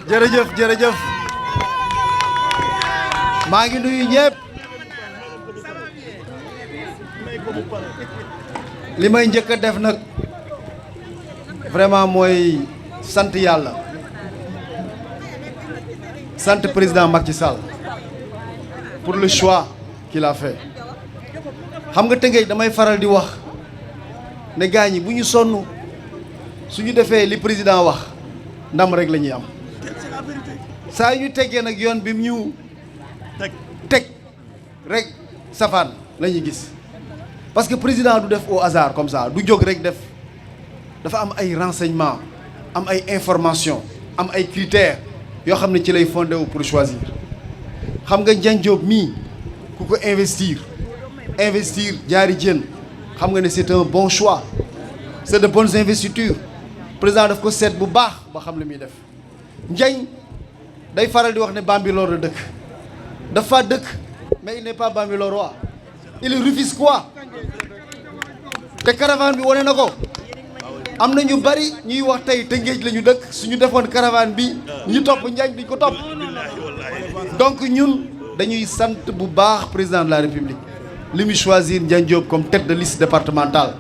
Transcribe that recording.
jërëjëf jërëjëf maa ngi nuyu ñëpp li may njëkk a def nag vraiment mooy sant yàlla sant président Macky Sall pour le choix qu'il a fait xam nga Tëngéej damay faral di wax ne gars ñi bu ñu sonn suñu defee li président wax ndam rek la ñuy am saa yu ñu teggee nag yoon bi mu ñu teg rek safaan la ñuy gis parce que président du def au hasard comme ça du jóg rek def dafa am ay renseignements am ay informations am ay critères yoo xam ne ci lay fondé wu pour choisir xam nga Ndiagne Diop mii ku ko investir jaari jën xam nga ne c'est un bon choix c'est de bonnes investitures président daf ko seet bu baax ba xam li muy def Ndiagne day faral di wax ne Bambilor la dëkk dafa dëkk mais il n'est pas Bambilorois il est Rufisquois te Caravane bi wane na ko am na ñu bari ñuy wax tey Tëngéej la ñu dëkk suñu defoon Caravane bi ñu topp Ndiagne duñ ko topp donc ñun dañuy sant bu baax président de la République li mu choisir Ndiagne Diop comme tête de liste départementale